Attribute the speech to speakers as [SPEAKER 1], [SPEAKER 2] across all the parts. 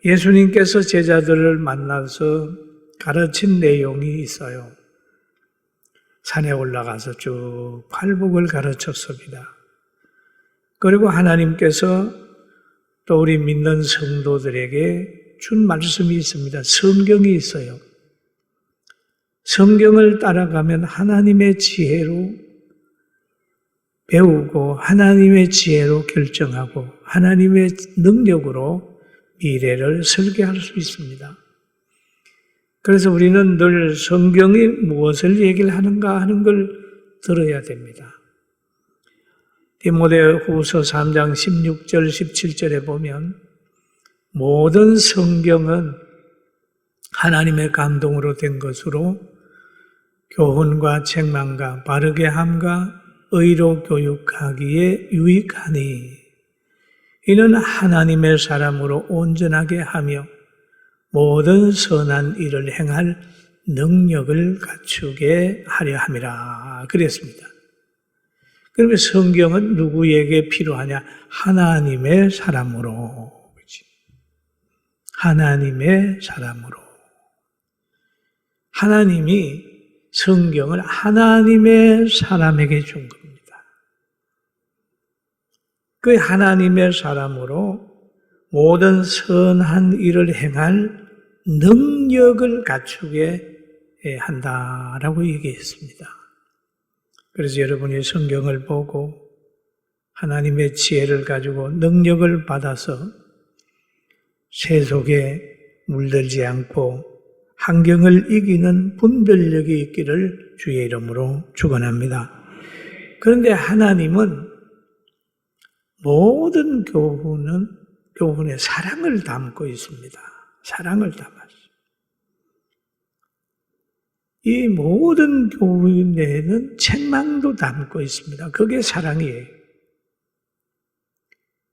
[SPEAKER 1] 예수님께서 제자들을 만나서 가르친 내용이 있어요. 산에 올라가서 쭉 팔복을 가르쳤습니다. 그리고 하나님께서 또 우리 믿는 성도들에게 준 말씀이 있습니다. 성경이 있어요. 성경을 따라가면 하나님의 지혜로 배우고 하나님의 지혜로 결정하고 하나님의 능력으로 미래를 설계할 수 있습니다. 그래서 우리는 늘 성경이 무엇을 얘기를 하는가 하는 걸 들어야 됩니다. 디모데후서 3장 16절 17절에 보면 모든 성경은 하나님의 감동으로 된 것으로 교훈과 책망과 바르게 함과 의로 교육하기에 유익하니 이는 하나님의 사람으로 온전하게 하며 모든 선한 일을 행할 능력을 갖추게 하려 함이라 그랬습니다. 그러면 성경은 누구에게 필요하냐? 하나님의 사람으로. 하나님의 사람으로. 하나님이 성경을 하나님의 사람에게 준 겁니다. 그 하나님의 사람으로 모든 선한 일을 행할 능력을 갖추게 한다라고 얘기했습니다. 그래서 여러분이 성경을 보고 하나님의 지혜를 가지고 능력을 받아서 세속에 물들지 않고 환경을 이기는 분별력이 있기를 주의 이름으로 축원합니다. 그런데 하나님은 모든 교훈에 사랑을 담고 있습니다. 사랑을 담았어요. 이 모든 교훈에는 책망도 담고 있습니다. 그게 사랑이에요.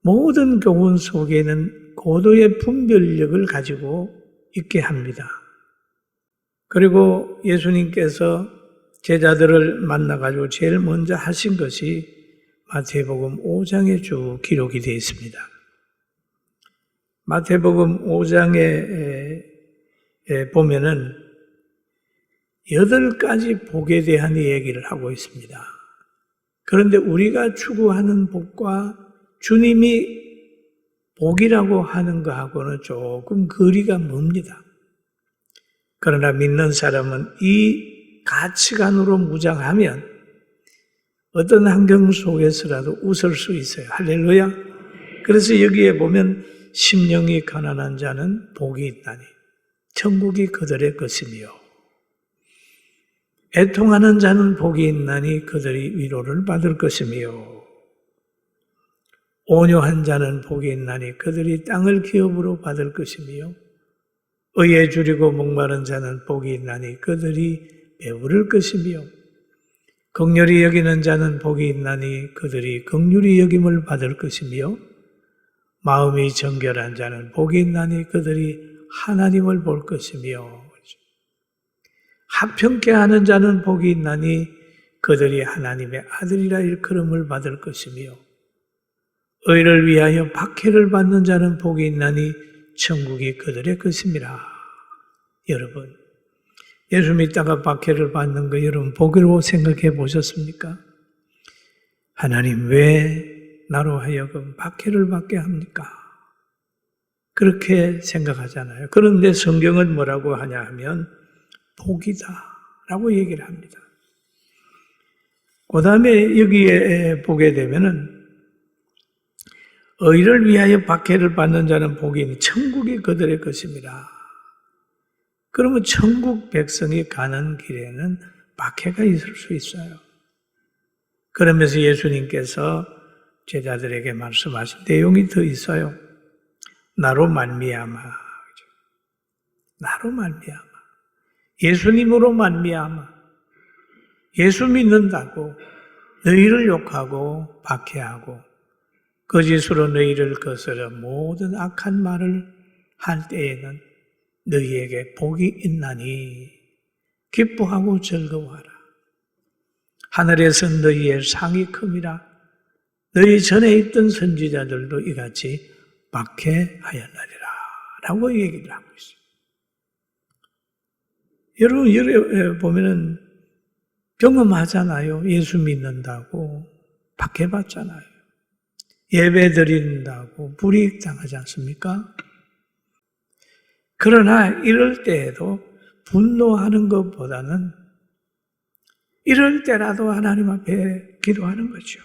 [SPEAKER 1] 모든 교훈 속에는 고도의 분별력을 가지고 있게 합니다. 그리고 예수님께서 제자들을 만나가지고 제일 먼저 하신 것이 마태복음 5장에 쭉 기록이 되어 있습니다. 마태복음 5장에 보면은 8가지 복에 대한 얘기를 하고 있습니다. 그런데 우리가 추구하는 복과 주님이 복이라고 하는 것하고는 조금 거리가 멉니다. 그러나 믿는 사람은 이 가치관으로 무장하면 어떤 환경 속에서라도 웃을 수 있어요. 할렐루야. 그래서 여기에 보면 심령이 가난한 자는 복이 있다니 천국이 그들의 것이며 애통하는 자는 복이 있나니 그들이 위로를 받을 것이며 온유한 자는 복이 있나니 그들이 땅을 기업으로 받을 것이며 의에 줄이고 목마른 자는 복이 있나니 그들이 배부를 것이며 긍휼히 여기는 자는 복이 있나니 그들이 긍휼히 여김을 받을 것이며 마음이 정결한 자는 복이 있나니 그들이 하나님을 볼 것이며 합평케 하는 자는 복이 있나니 그들이 하나님의 아들이라 일컬음을 받을 것이며 의를 위하여 박해를 받는 자는 복이 있나니 천국이 그들의 것입니다. 여러분, 예수 믿다가 박해를 받는 거 여러분 복으로 생각해 보셨습니까? 하나님 왜 나로 하여금 박해를 받게 합니까? 그렇게 생각하잖아요. 그런데 성경은 뭐라고 하냐 하면 복이다 라고 얘기를 합니다. 그 다음에 여기에 보게 되면은 의를 위하여 박해를 받는 자는 복이 있는 천국이 그들의 것입니다. 그러면 천국 백성이 가는 길에는 박해가 있을 수 있어요. 그러면서 예수님께서 제자들에게 말씀하신 내용이 더 있어요. 나로 말미암아, 나로 말미암아, 예수님으로 말미암아, 예수 믿는다고 너희를 욕하고 박해하고 거짓으로 너희를 거스려 모든 악한 말을 할 때에는 너희에게 복이 있나니 기뻐하고 즐거워하라. 하늘에서 너희의 상이 큼이라. 너희 전에 있던 선지자들도 이같이 박해하였느니라 라고 얘기를 하고 있어요. 여러분, 보면은 경험하잖아요. 예수 믿는다고 박해받잖아요. 예배 드린다고 불이익당하지 않습니까? 그러나 이럴 때에도 분노하는 것보다는 이럴 때라도 하나님 앞에 기도하는 거죠.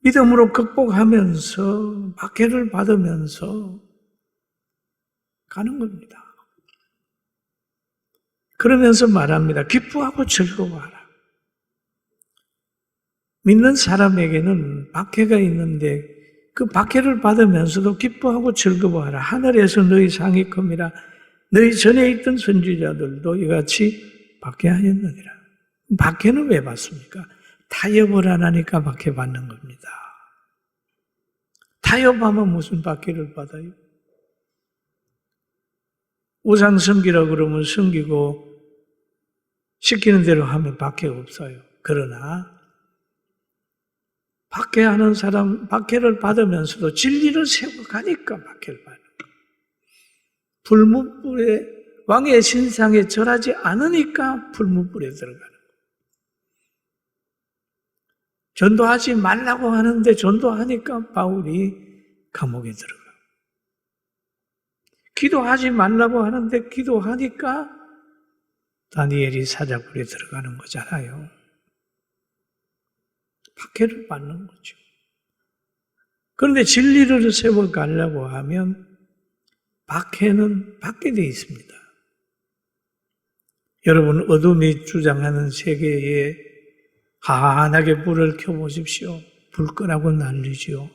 [SPEAKER 1] 믿음으로 극복하면서 박해를 받으면서 가는 겁니다. 그러면서 말합니다. 기뻐하고 즐거워하라. 믿는 사람에게는 박해가 있는데 그 박해를 받으면서도 기뻐하고 즐거워하라. 하늘에서 너희 상이 큽니다. 너희 전에 있던 선지자들도 이같이 박해하였느니라. 박해는 왜 받습니까? 타협을 안 하니까 박해받는 겁니다. 타협하면 무슨 박해를 받아요? 우상 섬기라 그러면 섬기고 시키는 대로 하면 박해가 없어요. 그러나 박해하는 사람, 박해를 받으면서도 진리를 세우고 가니까 박해를 받는 거예요. 불문불에 왕의 신상에 절하지 않으니까 불문불에 들어가는 거예요. 전도하지 말라고 하는데 전도하니까 바울이 감옥에 들어가요. 기도하지 말라고 하는데 기도하니까 다니엘이 사자굴에 들어가는 거잖아요. 박해를 받는 거죠. 그런데 진리를 세워가려고 하면 박해는 받게 되어 있습니다. 여러분, 어둠이 주장하는 세계에 환하게 불을 켜보십시오. 불 끄라고 난리지요.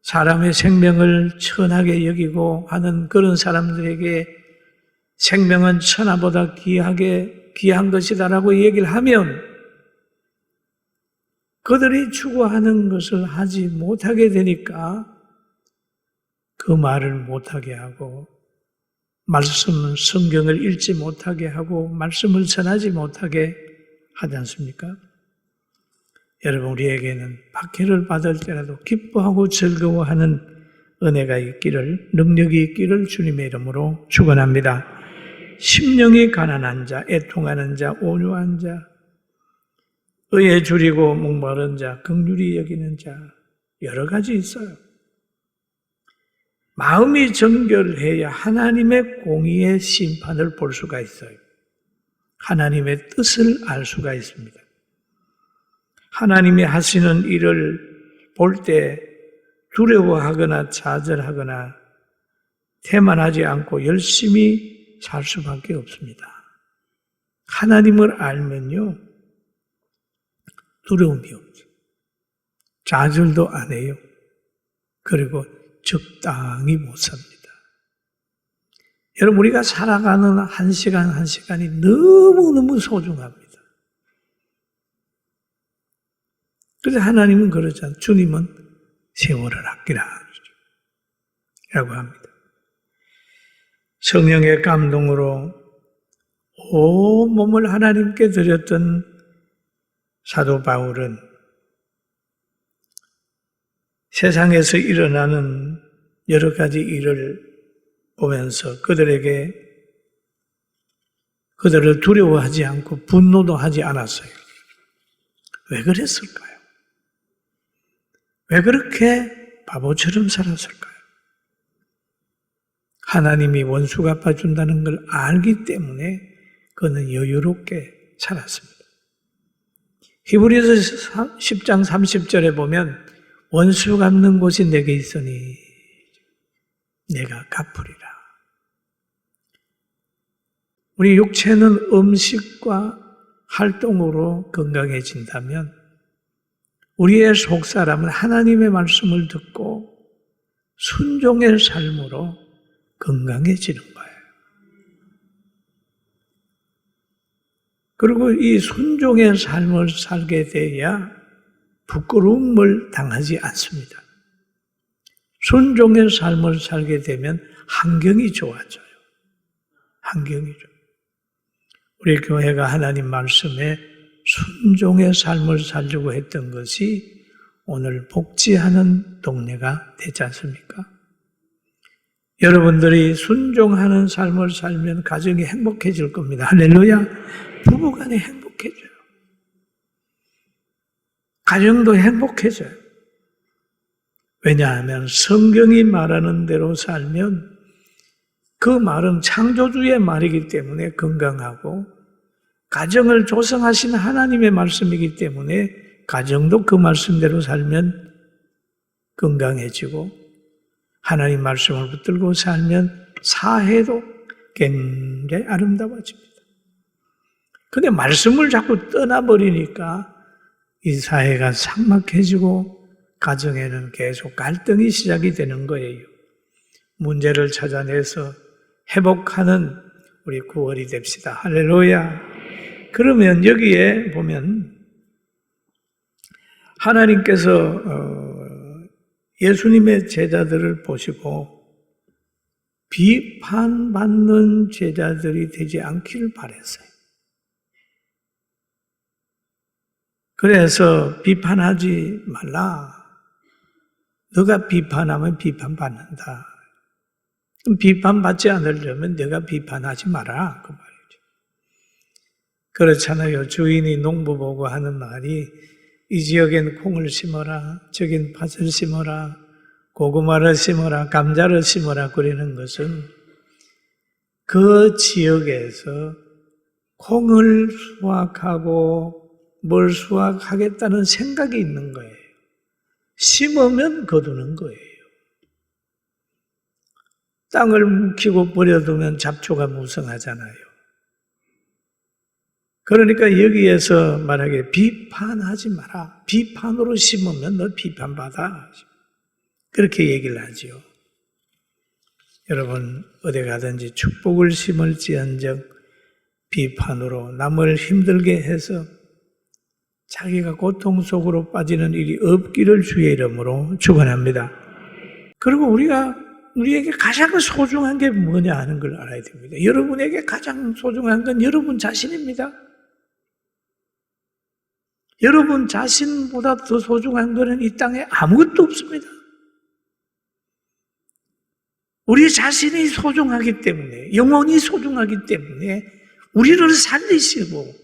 [SPEAKER 1] 사람의 생명을 천하게 여기고 하는 그런 사람들에게 생명은 천하보다 귀한 것이다라고 얘기를 하면 그들이 추구하는 것을 하지 못하게 되니까 그 말을 못하게 하고 성경을 읽지 못하게 하고 말씀을 전하지 못하게 하지 않습니까? 여러분, 우리에게는 박해를 받을 때라도 기뻐하고 즐거워하는 은혜가 있기를, 능력이 있기를 주님의 이름으로 축원합니다. 심령이 가난한 자, 애통하는 자, 온유한 자, 의에 줄이고 목마른 자, 긍휼히 여기는 자, 여러 가지 있어요. 마음이 정결해야 하나님의 공의의 심판을 볼 수가 있어요. 하나님의 뜻을 알 수가 있습니다. 하나님이 하시는 일을 볼 때 두려워하거나 좌절하거나 태만하지 않고 열심히 살 수밖에 없습니다. 하나님을 알면요, 두려움이 없죠. 좌절도 안 해요. 그리고 적당히 못 삽니다. 여러분, 우리가 살아가는 한 시간 한 시간이 너무너무 소중합니다. 그래서 하나님은 그러잖아요. 주님은 세월을 아끼라 라고 합니다. 성령의 감동으로 온 몸을 하나님께 드렸던 사도 바울은 세상에서 일어나는 여러 가지 일을 보면서 그들을 두려워하지 않고 분노도 하지 않았어요. 왜 그랬을까요? 왜 그렇게 바보처럼 살았을까요? 하나님이 원수 갚아준다는 걸 알기 때문에 그는 여유롭게 살았습니다. 히브리서 10장 30절에 보면 원수 갚는 곳이 내게 있으니 내가 갚으리라. 우리 육체는 음식과 활동으로 건강해진다면 우리의 속사람은 하나님의 말씀을 듣고 순종의 삶으로 건강해지는 거예요. 그리고 이 순종의 삶을 살게 돼야 부끄러움을 당하지 않습니다. 순종의 삶을 살게 되면 환경이 좋아져요. 환경이 좋아요. 우리 교회가 하나님 말씀에 순종의 삶을 살려고 했던 것이 오늘 복지하는 동네가 되지 않습니까? 여러분들이 순종하는 삶을 살면 가정이 행복해질 겁니다. 할렐루야. 부부간에 행복해져요. 가정도 행복해져요. 왜냐하면 성경이 말하는 대로 살면 그 말은 창조주의 말이기 때문에 건강하고 가정을 조성하신 하나님의 말씀이기 때문에 가정도 그 말씀대로 살면 건강해지고 하나님 말씀을 붙들고 살면 사회도 굉장히 아름다워집니다. 근데 말씀을 자꾸 떠나버리니까 이 사회가 삭막해지고 가정에는 계속 갈등이 시작이 되는 거예요. 문제를 찾아내서 회복하는 우리 9월이 됩시다. 할렐루야. 그러면 여기에 보면 하나님께서 예수님의 제자들을 보시고 비판받는 제자들이 되지 않기를 바랬어요. 그래서 비판하지 말라. 너가 비판하면 비판받는다. 비판받지 않으려면 내가 비판하지 마라. 그 말이죠. 그렇잖아요. 주인이 농부 보고 하는 말이 이 지역엔 콩을 심어라, 저긴 팥을 심어라, 고구마를 심어라, 감자를 심어라 그러는 것은 그 지역에서 콩을 수확하고 뭘 수확하겠다는 생각이 있는 거예요. 심으면 거두는 거예요. 땅을 묵히고 버려두면 잡초가 무성하잖아요. 그러니까 여기에서 말하기에 비판하지 마라. 비판으로 심으면 너 비판받아. 그렇게 얘기를 하죠. 여러분 어디 가든지 축복을 심을지언정 비판으로 남을 힘들게 해서 자기가 고통 속으로 빠지는 일이 없기를 주의 이름으로 축원합니다. 그리고 우리에게 가장 소중한 게 뭐냐 하는 걸 알아야 됩니다. 여러분에게 가장 소중한 건 여러분 자신입니다. 여러분 자신보다 더 소중한 것은 이 땅에 아무것도 없습니다. 우리 자신이 소중하기 때문에, 영혼이 소중하기 때문에 우리를 살리시고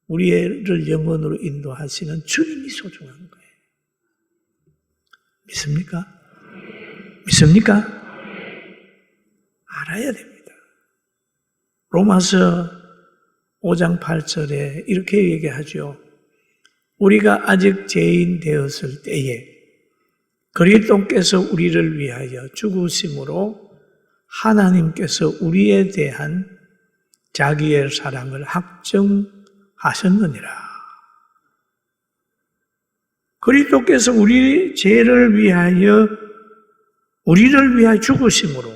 [SPEAKER 1] 우리를 영혼으로 인도하시는 주님이 소중한 거예요. 믿습니까? 믿습니까? 알아야 됩니다. 로마서 5장 8절에 이렇게 얘기하죠. 우리가 아직 죄인 되었을 때에 그리스도께서 우리를 위하여 죽으심으로 하나님께서 우리에 대한 자기의 사랑을 확정하셨느니라. 그리스도께서 우리 죄를 위하여 우리를 위하여 죽으심으로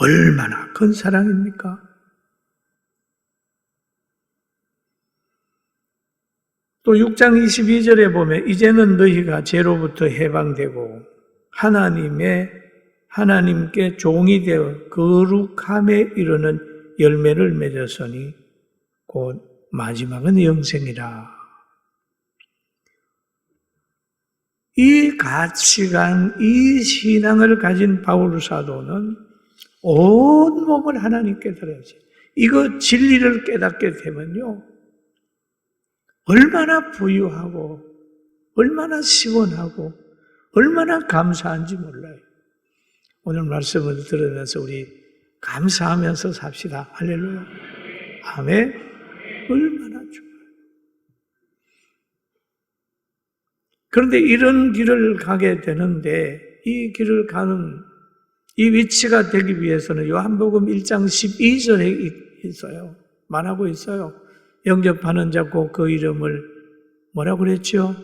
[SPEAKER 1] 얼마나 큰 사랑입니까? 또 6장 22절에 보면 이제는 너희가 죄로부터 해방되고 하나님께 종이 되어 거룩함에 이르는 열매를 맺었으니 곧 마지막은 영생이라. 이 가치관, 이 신앙을 가진 바울 사도는 온 몸을 하나님께 드려야지. 이거 진리를 깨닫게 되면요. 얼마나 부유하고 얼마나 시원하고 얼마나 감사한지 몰라요. 오늘 말씀을 들으면서 우리 감사하면서 삽시다. 할렐루야. 아멘. 얼마나 좋아요. 그런데 이런 길을 가게 되는데 이 길을 가는 이 위치가 되기 위해서는 요한복음 1장 12절에 있어요. 말하고 있어요. 영접하는 자 곧 그 이름을 뭐라고 그랬죠?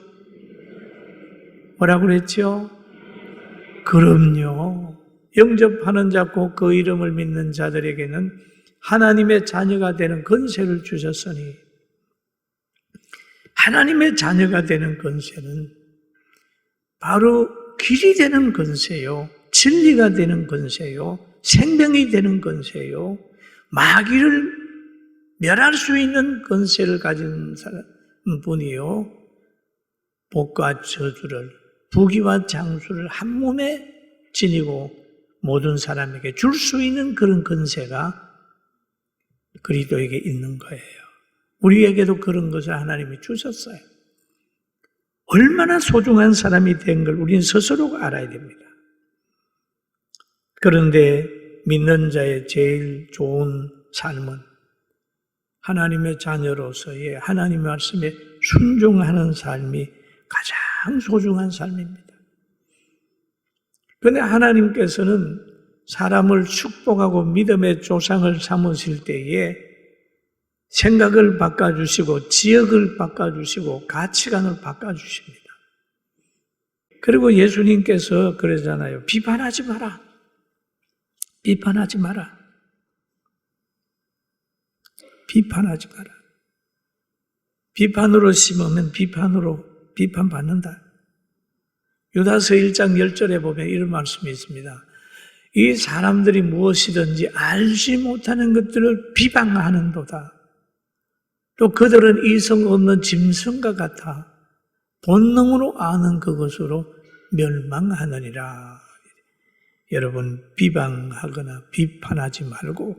[SPEAKER 1] 뭐라고 그랬죠? 그럼요. 영접하는 자 곧 그 이름을 믿는 자들에게는 하나님의 자녀가 되는 권세를 주셨으니 하나님의 자녀가 되는 권세는 바로 길이 되는 권세요. 진리가 되는 권세요. 생명이 되는 권세요. 마귀를 멸할 수 있는 권세를 가진 분이요. 복과 저주를, 부귀와 장수를 한 몸에 지니고 모든 사람에게 줄 수 있는 그런 권세가 그리스도에게 있는 거예요. 우리에게도 그런 것을 하나님이 주셨어요. 얼마나 소중한 사람이 된 걸 우리는 스스로가 알아야 됩니다. 그런데 믿는 자의 제일 좋은 삶은 하나님의 자녀로서의 하나님의 말씀에 순종하는 삶이 가장 소중한 삶입니다. 그런데 하나님께서는 사람을 축복하고 믿음의 조상을 삼으실 때에 생각을 바꿔주시고 지역을 바꿔주시고 가치관을 바꿔주십니다. 그리고 예수님께서 그러잖아요. 비판하지 마라. 비판하지 마라. 비판하지 마라. 비판으로 심으면 비판받는다. 유다서 1장 10절에 보면 이런 말씀이 있습니다. 이 사람들이 무엇이든지 알지 못하는 것들을 비방하는도다. 또 그들은 이성 없는 짐승과 같아 본능으로 아는 그것으로 멸망하느니라. 여러분, 비방하거나 비판하지 말고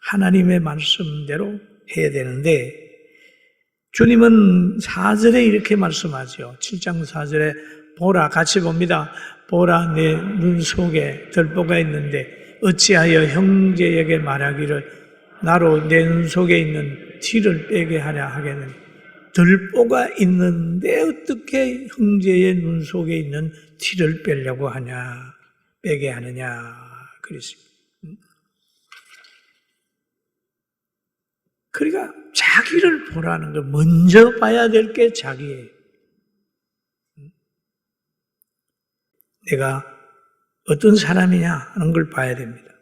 [SPEAKER 1] 하나님의 말씀대로 해야 되는데, 주님은 4절에 이렇게 말씀하죠. 7장 4절에 보라, 같이 봅니다. 보라, 내 눈 속에 들보가 있는데 어찌하여 형제에게 말하기를 나로 내 눈 속에 있는 티를 빼게 하려 하겠느냐. 들보가 있는데 어떻게 형제의 눈 속에 있는 티를 빼려고 하냐, 빼게 하느냐 그랬습니다. 그러니까 자기를 보라는 거, 먼저 봐야 될 게 자기예요. 내가 어떤 사람이냐 하는 걸 봐야 됩니다.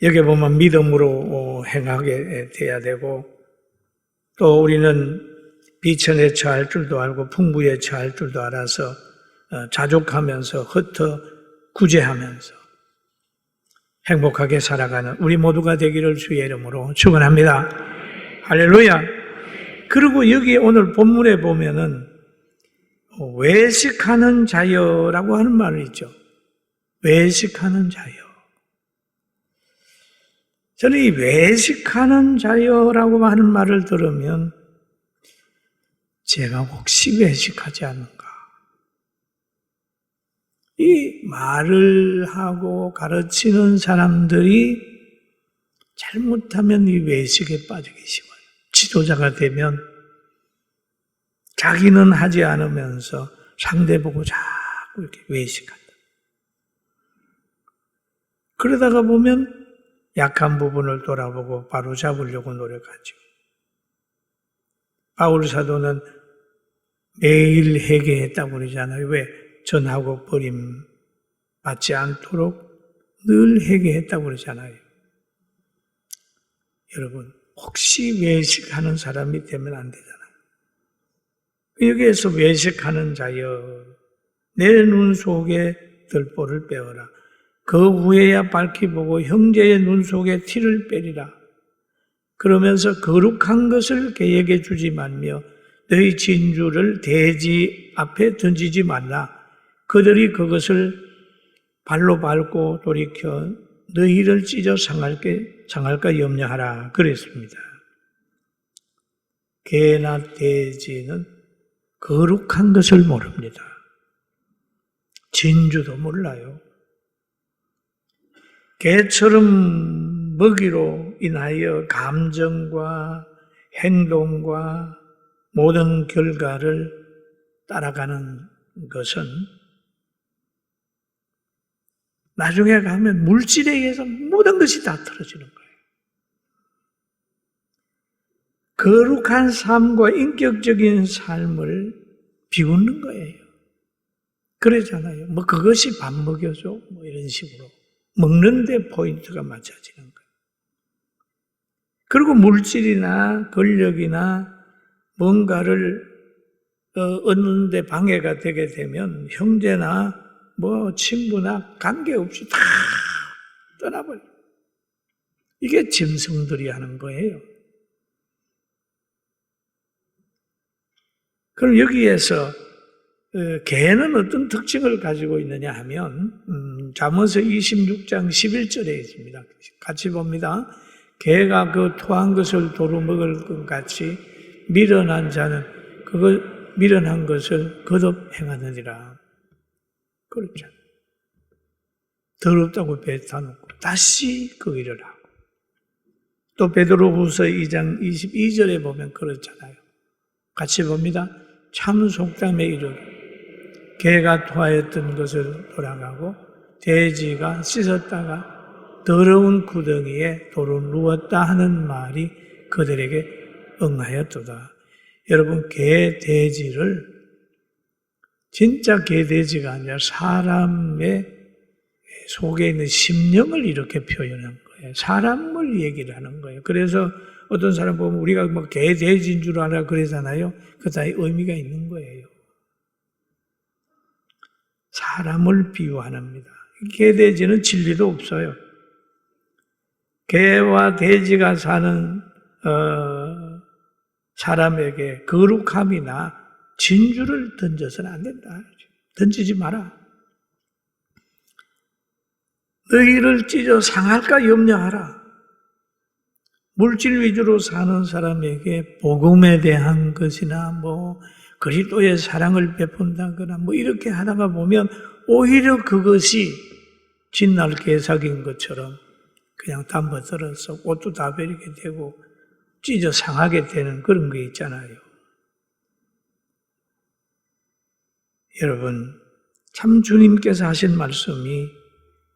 [SPEAKER 1] 여기 보면 믿음으로 행하게 돼야 되고, 또 우리는 비천에 처할 줄도 알고 풍부에 처할 줄도 알아서 자족하면서 흩어 구제하면서 행복하게 살아가는 우리 모두가 되기를 주의 이름으로 축원합니다. 할렐루야. 그리고 여기 오늘 본문에 보면은 외식하는 자여라고 하는 말이 있죠. 외식하는 자여. 저는 이 외식하는 자여라고 하는 말을 들으면 제가 혹시 외식하지 않는가? 이 말을 하고 가르치는 사람들이 잘못하면 이 외식에 빠지기 쉬워요. 지도자가 되면 자기는 하지 않으면서 상대 보고 자꾸 이렇게 외식한다. 그러다가 보면 약한 부분을 돌아보고 바로 잡으려고 노력하죠. 바울 사도는 매일 회개했다고 그러잖아요. 왜? 전하고 버림 받지 않도록 늘 회개했다고 그러잖아요. 여러분, 혹시 외식하는 사람이 되면 안 되잖아요. 여기에서 외식하는 자여, 내 눈 속에 들보를 빼어라. 그 후에야 밝히 보고 형제의 눈 속에 티를 빼리라. 그러면서 거룩한 것을 그에게 주지 말며 너희 진주를 대지 앞에 던지지 말라. 그들이 그것을 발로 밟고 돌이켜 너희를 찢어 상할까 염려하라. 그랬습니다. 개나 돼지는 거룩한 것을 모릅니다. 진주도 몰라요. 개처럼 먹이로 인하여 감정과 행동과 모든 결과를 따라가는 것은 나중에 가면 물질에 의해서 모든 것이 다 틀어지는 거예요. 거룩한 삶과 인격적인 삶을 비웃는 거예요. 그러잖아요. 뭐 그것이 밥 먹여줘? 뭐 이런 식으로. 먹는데 포인트가 맞춰지는 거예요. 그리고 물질이나 권력이나 뭔가를 얻는데 방해가 되게 되면 형제나 뭐 친구나 관계없이 다 떠나버려요. 이게 짐승들이 하는 거예요. 그럼 여기에서 개는 어떤 특징을 가지고 있느냐 하면 잠언서 26장 11절에 있습니다. 같이 봅니다. 개가 그 토한 것을 도로 먹을 것 같이 미련한 자는 그걸 미련한 것을 거듭 행하느니라. 그렇죠. 더럽다고 뱉어놓고 다시 그 일을 하고, 또 베드로후서 2장 22절에 보면 그렇잖아요. 같이 봅니다. 참 속담에 이르러 개가 토하였던 것을 돌아가고 돼지가 씻었다가 더러운 구덩이에 도로 누웠다 하는 말이 그들에게 응하였도다. 여러분, 개, 돼지를 진짜 개, 돼지가 아니라 사람의 속에 있는 심령을 이렇게 표현한 거예요. 사람을 얘기를 하는 거예요. 그래서 어떤 사람 보면 우리가 뭐 개, 돼지인 줄 알아 그러잖아요. 그 다 의미가 있는 거예요. 사람을 비유합니다. 개, 돼지는 진리도 없어요. 개와 돼지가 사는 사람에게 거룩함이나 진주를 던져서는 안 된다. 던지지 마라. 너희를 찢어 상할까 염려하라. 물질 위주로 사는 사람에게 복음에 대한 것이나 그리스도의 사랑을 베푼다거나 이렇게 하다가 보면 오히려 그것이 진날 개삭인 것처럼 그냥 담궈들어서 옷도 다 버리게 되고 찢어 상하게 되는 그런 게 있잖아요. 여러분, 참 주님께서 하신 말씀이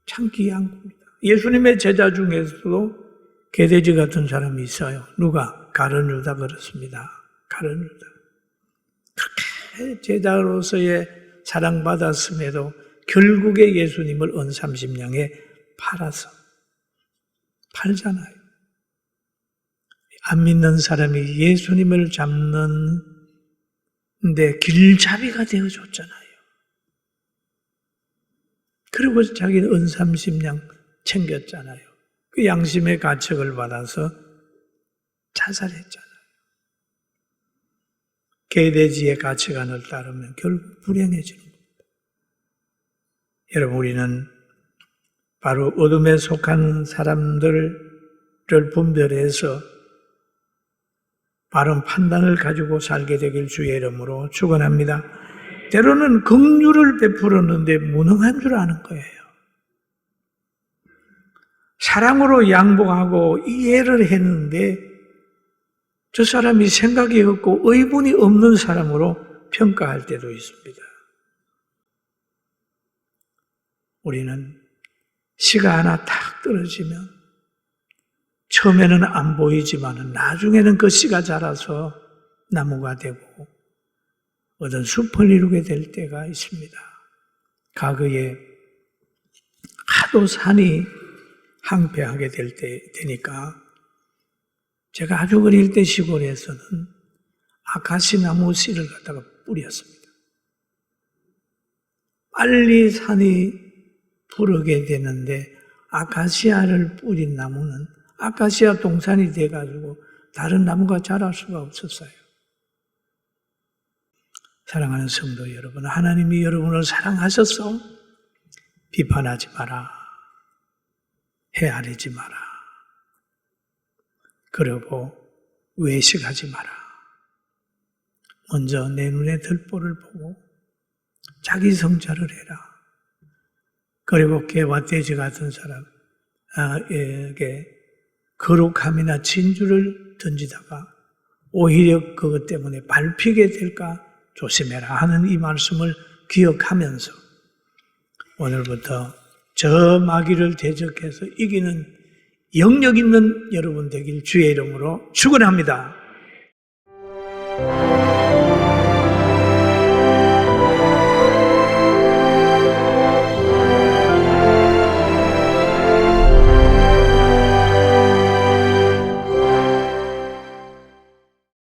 [SPEAKER 1] 참 귀한 겁니다. 예수님의 제자 중에서도 개돼지 같은 사람이 있어요. 누가? 가룟 유다 그렇습니다. 가룟 유다. 그렇게 제자로서의 사랑받았음에도 결국에 예수님을 은 30냥에 팔잖아요. 안 믿는 사람이 예수님을 잡는데 길잡이가 되어줬잖아요. 그리고 자기는 은 30냥 챙겼잖아요. 그 양심의 가책을 받아서 자살했잖아요. 개돼지의 가치관을 따르면 결국 불행해지는 겁니다. 여러분, 우리는 바로 어둠에 속한 사람들을 분별해서 바른 판단을 가지고 살게 되길 주의 이름으로 축원합니다. 때로는 긍휼을 베풀었는데 무능한 줄 아는 거예요. 사랑으로 양보하고 이해를 했는데 저 사람이 생각이 없고 의분이 없는 사람으로 평가할 때도 있습니다. 우리는 씨가 하나 탁 떨어지면 처음에는 안 보이지만 나중에는 그 씨가 자라서 나무가 되고 어떤 숲을 이루게 될 때가 있습니다. 과거에 하도 산이 항폐하게 될 때 되니까 제가 아주 어릴 때 시골에서는 아카시 나무 씨를 갖다가 뿌렸습니다. 빨리 산이 부르게 되는데 아카시아를 뿌린 나무는 아카시아 동산이 돼가지고 다른 나무가 자랄 수가 없었어요. 사랑하는 성도 여러분, 하나님이 여러분을 사랑하셔서 비판하지 마라. 헤아리지 마라. 그리고 외식하지 마라. 먼저 내 눈에 들보를 보고 자기 성찰을 해라. 그리고 개와 돼지 같은 사람에게 거룩함이나 진주를 던지다가 오히려 그것 때문에 밟히게 될까 조심해라 하는 이 말씀을 기억하면서 오늘부터 저 마귀를 대적해서 이기는 영력 있는 여러분 되길 주의 이름으로 축원합니다.